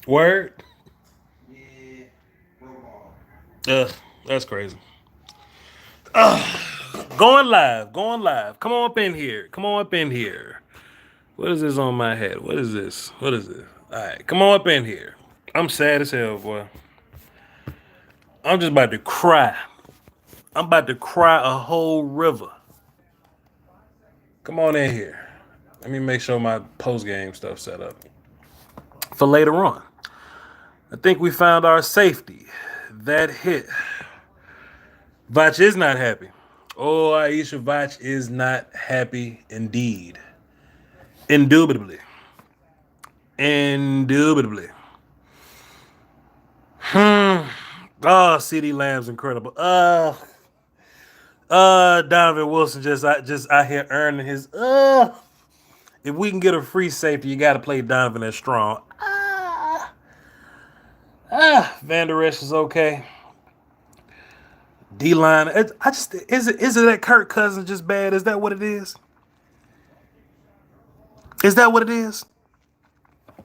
Word. Yeah, football. That's crazy. Going live. Going live. Come on up in here. Come on up in here. What is this on my head? What is this? What is this? All right, come on up in here. I'm sad as hell, boy. I'm just about to cry. I'm about to cry a whole river. Come on in here. Let me make sure my post game stuff set up for later on. I think we found our safety. That hit. Voch is not happy. Oh, Aisha Voch is not happy indeed. Indubitably. Indubitably. Oh, CD Lamb's incredible. Donovan Wilson just out here earning his. If we can get a free safety, you got to play Donovan as strong. Van Der Esch is okay. D line. I just is it that Kirk Cousins just bad? Is that what it is? Is that what it is?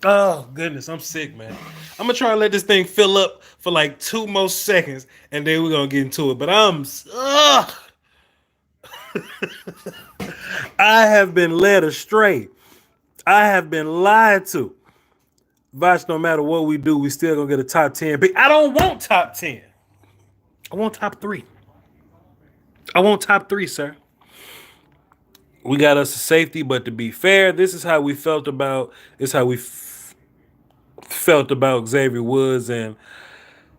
Oh goodness, I'm sick, man. I'm gonna try and let this thing fill up for like 2 more seconds, and then we're gonna get into it. But I have been led astray. I have been lied to. Voch, no matter what we do, we still gonna get a top 10 pick. I don't want top 10. I want top three. I want top three, sir. We got us a safety, but to be fair, this is how we felt about. This is how we felt about Xavier Woods, and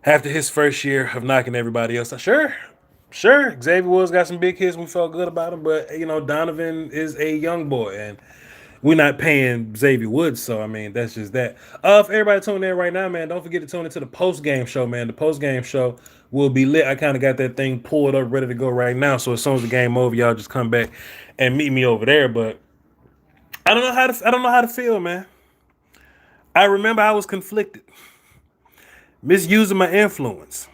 after his first year of knocking everybody else out. Sure, Xavier Woods got some big hits. We felt good about him, but Donovan is a young boy, and we're not paying Xavier Woods, so I mean that's just that. For everybody tuning in right now, man, don't forget to tune into the post game show, man. The post game show will be lit. I kind of got that thing pulled up, ready to go right now. So as soon as the game over, y'all just come back and meet me over there. But I don't know how to feel, man. I remember I was conflicted, misusing my influence,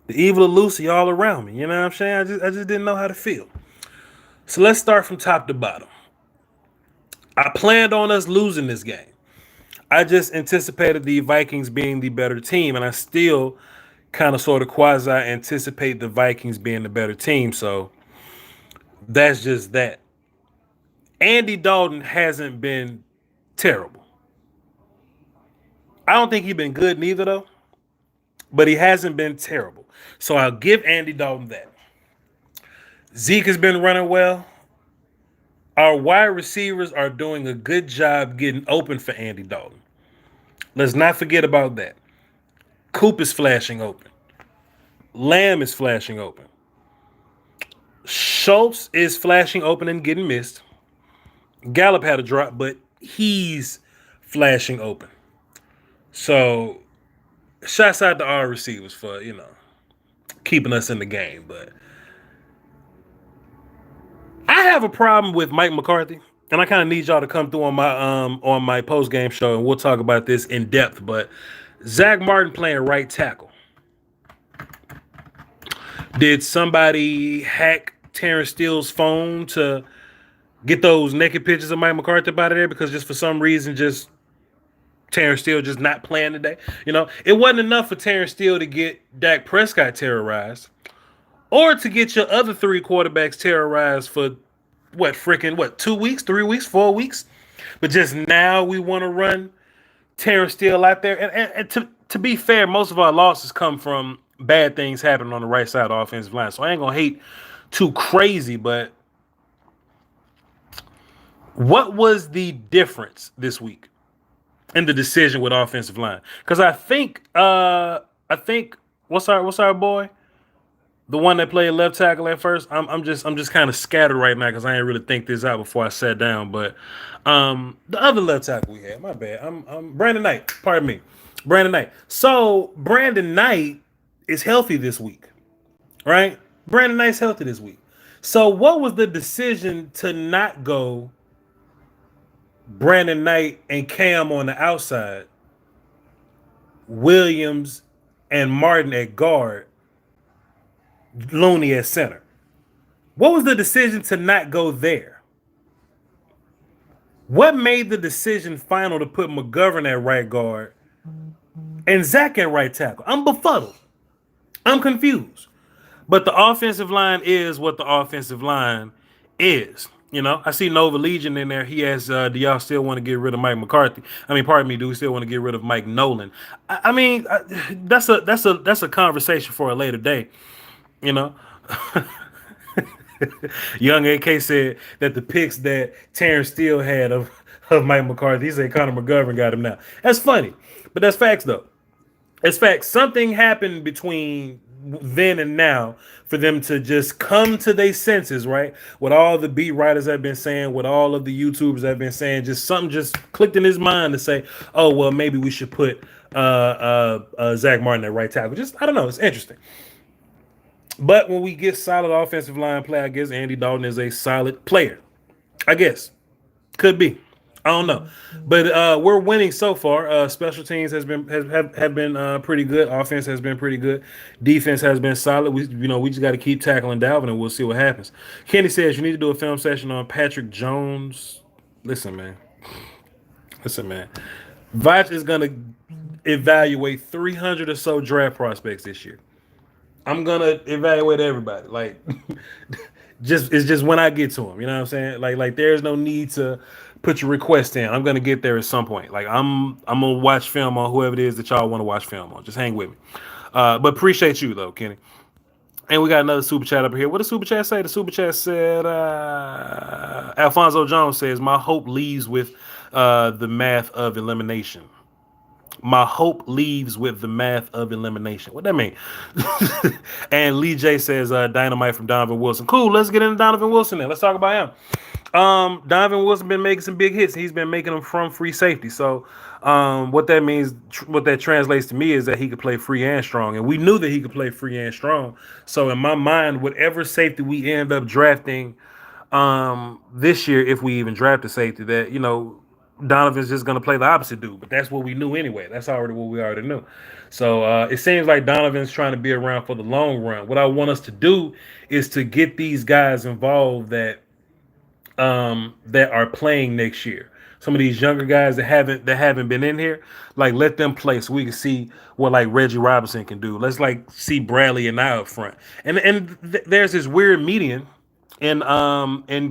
the evil of Lucy all around me. You know what I'm saying? I just didn't know how to feel. So let's start from top to bottom. I planned on us losing this game. I just anticipated the Vikings being the better team, and I still kind of sort of quasi anticipate the Vikings being the better team. So that's just that. Andy Dalton hasn't been terrible. I don't think he's been good neither though, but he hasn't been terrible. So I'll give Andy Dalton that. Zeke has been running well. Our wide receivers are doing a good job getting open for Andy Dalton. Let's not forget about that. Coop is flashing open. Lamb is flashing open. Schultz is flashing open and getting missed. Gallup had a drop, but he's flashing open. So, shouts out to our receivers for, keeping us in the game. But I have a problem with Mike McCarthy, and I kind of need y'all to come through on my post game show, and we'll talk about this in depth. But Zach Martin playing right tackle. Did somebody hack Terrence Steele's phone to get those naked pictures of Mike McCarthy out of there? Because just for some reason, just Terrence Steele just not playing today. It wasn't enough for Terrence Steele to get Dak Prescott terrorized, or to get your other three quarterbacks terrorized for 2 weeks, 3 weeks, 4 weeks. But just now we want to run Terrence Steele out there. And to be fair, most of our losses come from bad things happening on the right side of the offensive line. So I ain't gonna hate too crazy, but what was the difference this week in the decision with offensive line? Because I think what's our boy? The one that played left tackle at first. I'm just kind of scattered right now because I ain't really think this out before I sat down. But the other left tackle we had, my bad. I'm Brandon Knight. Pardon me, Brandon Knight. So Brandon Knight is healthy this week, right? Brandon Knight's healthy this week. So what was the decision to not go Brandon Knight and Cam on the outside, Williams and Martin at guard, Looney at center? What was the decision to not go there? What made the decision final to put McGovern at right guard and Zach at right tackle. I'm befuddled. I'm confused. But the offensive line is what the offensive line is. You know, I see Nova Legion in there. He asks, "Do y'all still want to get rid of Mike McCarthy?" I mean, pardon me. Do we still want to get rid of Mike Nolan? I mean, that's a conversation for a later day. You know, Young AK said that the picks that Terrence Steele had of Mike McCarthy, he said Conor McGovern got him now. That's funny, but that's facts though. It's facts. Something happened between then and now for them to just come to their senses, right? What all the beat writers have been saying, what all of the YouTubers have been saying, just something just clicked in his mind to say, oh, well, maybe we should put Zach Martin at right tackle. Just, I don't know. It's interesting. But when we get solid offensive line play, I guess Andy Dalton is a solid player. I guess. Could be. I don't know, but we're winning so far. Special teams have been pretty good. Offense has been pretty good. Defense has been solid. We just got to keep tackling Dalvin, and we'll see what happens. Kenny says you need to do a film session on Patrick Jones. Listen, man. Voch is gonna evaluate 300 or so draft prospects this year. I'm gonna evaluate everybody. Like, it's just when I get to them. You know what I'm saying? Like there's no need to put your request in. I'm gonna get there at some point. Like I'm gonna watch film on whoever it is that y'all want to watch film on. Just hang with me. But appreciate you though, Kenny. And we got another super chat up here. What does super chat say? The super chat said Alfonso Jones says my hope leaves with the math of elimination. My hope leaves with the math of elimination. What that mean? And Lee J says dynamite from Donovan Wilson. Cool. Let's get into Donovan Wilson then. Let's talk about him. Donovan Wilson been making some big hits. He's been making them from free safety. So what that means, what that translates to me is that he could play free and strong. And we knew that he could play free and strong. So in my mind, whatever safety we end up drafting this year, if we even draft a safety, that, Donovan's just going to play the opposite dude. But that's what we knew anyway. That's already what we already knew. So it seems like Donovan's trying to be around for the long run. What I want us to do is to get these guys involved that are playing next year. Some of these younger guys that haven't been in here, like let them play so we can see what like Reggie Robinson can do. Let's like see Bradley and I up front. And there's this weird median in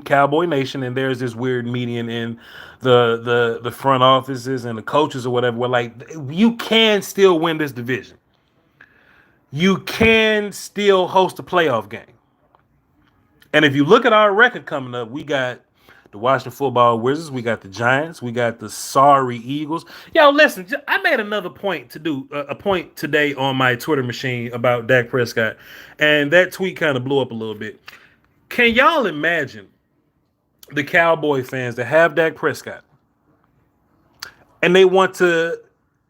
Cowboy Nation, and there's this weird median in the front offices and the coaches or whatever. Where like you can still win this division. You can still host a playoff game. And if you look at our record coming up, we got the Washington Football Wizards, we got the Giants, we got the sorry Eagles. Yo, listen, I made another point to do a point today on my Twitter machine about Dak Prescott, and that tweet kind of blew up a little bit. Can y'all imagine the Cowboy fans that have Dak Prescott and they want to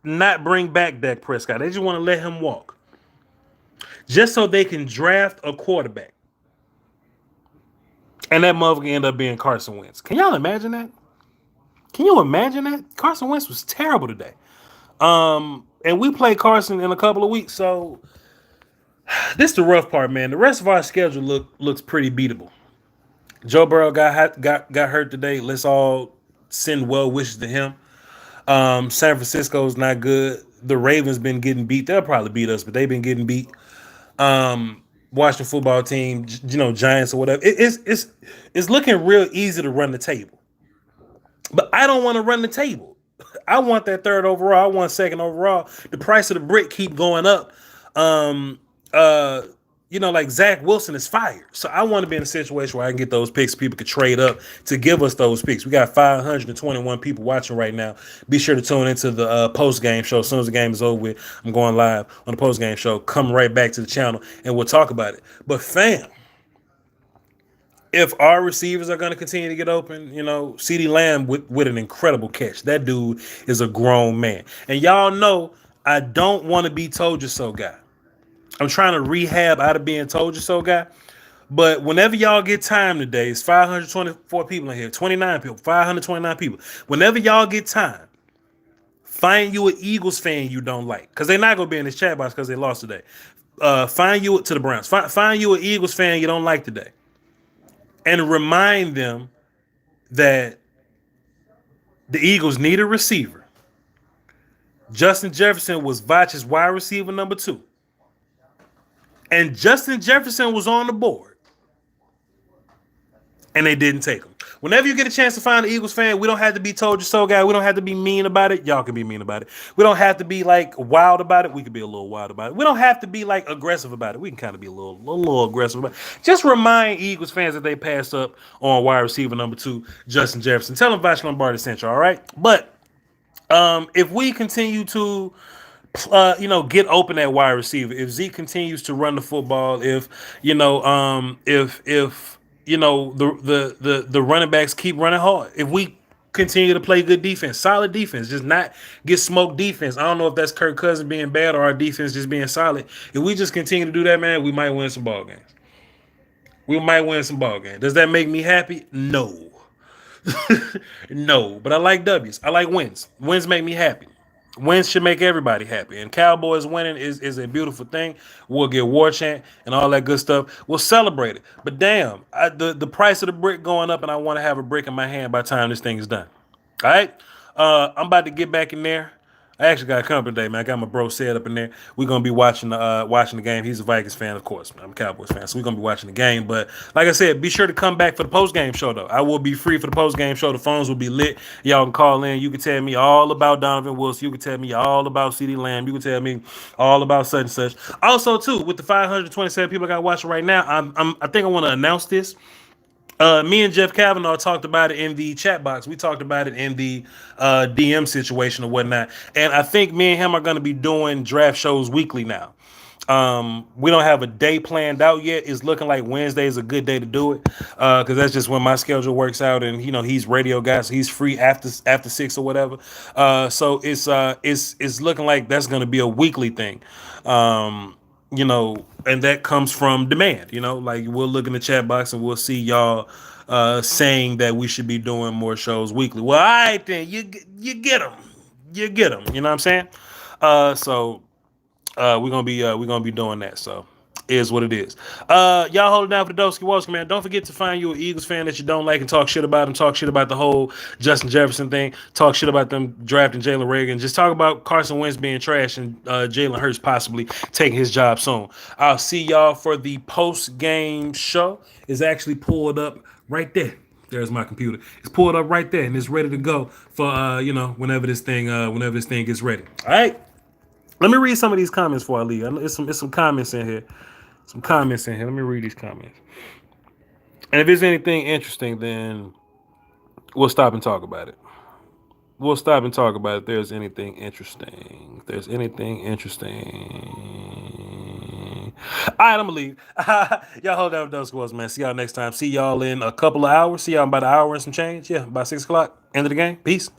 not bring back Dak Prescott? They just want to let him walk just so they can draft a quarterback. And that motherfucker end up being Carson Wentz. Can y'all imagine that? Can you imagine that? Carson Wentz was terrible today. And we play Carson in a couple of weeks. So this is the rough part, man. The rest of our schedule looks pretty beatable. Joe Burrow got hurt today. Let's all send well wishes to him. San Francisco's not good. The Ravens been getting beat. They'll probably beat us, but they've been getting beat. Washington football team, Giants or whatever. It's looking real easy to run the table. But I don't want to run the table. I want that third overall. I want second overall. The price of the brick keep going up. Like Zach Wilson is fired. So I want to be in a situation where I can get those picks. People could trade up to give us those picks. We got 521 people watching right now. Be sure to tune into the post-game show. As soon as the game is over with, I'm going live on the post-game show. Come right back to the channel and we'll talk about it. But fam, if our receivers are going to continue to get open, CeeDee Lamb with an incredible catch. That dude is a grown man. And y'all know I don't want to be told you so guy. I'm trying to rehab out of being told you so guy. But whenever y'all get time today, it's 524 people in here, 29 people, 529 people. Whenever y'all get time, find you an Eagles fan you don't like. Because they're not going to be in this chat box because they lost today. Find you to the Browns. Find you an Eagles fan you don't like today. And remind them that the Eagles need a receiver. Justin Jefferson was Voch's wide receiver number 2. And Justin Jefferson was on the board. And they didn't take him. Whenever you get a chance to find an Eagles fan, we don't have to be told you so, guy. We don't have to be mean about it. Y'all can be mean about it. We don't have to be like wild about it. We can be a little wild about it. We don't have to be like aggressive about it. We can kind of be a little aggressive about it. Just remind Eagles fans that they passed up on wide receiver number 2, Justin Jefferson. Tell them Voch Lombardi sent you, all right? But if we continue to get open at wide receiver. If Zeke continues to run the football, if the running backs keep running hard, if we continue to play good defense, solid defense, just not get smoked defense. I don't know if that's Kirk Cousins being bad or our defense just being solid. If we just continue to do that, man, we might win some ball games. We might win some ball games. Does that make me happy? No. No, but I like W's. I like wins. Wins make me happy. Wins should make everybody happy. And Cowboys winning is a beautiful thing. We'll get war chant and all that good stuff. We'll celebrate it. But damn, the price of the brick going up, and I want to have a brick in my hand by the time this thing is done. All right? I'm about to get back in there. I actually got company today, man. I got my bro set up in there. We're gonna be watching the game. He's a Vikings fan, of course. I'm a Cowboys fan, so we're gonna be watching the game. But like I said, be sure to come back for the post game show though. I will be free for the post game show. The phones will be lit. Y'all can call in. You can tell me all about Donovan Wilson. You can tell me all about CeeDee Lamb. You can tell me all about such and such. Also, too, with the 527 people I got watching right now, I think I want to announce this. Me and Jeff Kavanaugh talked about it in the chat box. We talked about it in the DM situation or whatnot. And I think me and him are going to be doing draft shows weekly now. We don't have a day planned out yet. It's looking like Wednesday is a good day to do it because that's just when my schedule works out. And he's radio guy, so he's free after 6 or whatever. So it's looking like that's going to be a weekly thing. And that comes from demand. Like we'll look in the chat box and we'll see y'all saying that we should be doing more shows weekly. Well, all right then, you get them, you get them. You know what I'm saying? So we're gonna be doing that. So is what it is. Y'all hold it down for the Doski Woski, man. Don't forget to find you an Eagles fan that you don't like and talk shit about them. Talk shit about the whole Justin Jefferson thing. Talk shit about them drafting Jalen Reagor. Just talk about Carson Wentz being trash and Jalen Hurts possibly taking his job soon. I'll see y'all for the post-game show. It's actually pulled up right there. There's my computer. It's pulled up right there and it's ready to go for whenever this thing gets ready. All right. Let me read some of these comments before I leave. It's some comments in here. Let me read these comments. And if there's anything interesting, then we'll stop and talk about it. If there's anything interesting. All right, I'm going to leave. Y'all hold down with those scores, man. See y'all next time. See y'all in a couple of hours. See y'all in about an hour and some change. Yeah, about 6 o'clock. End of the game. Peace.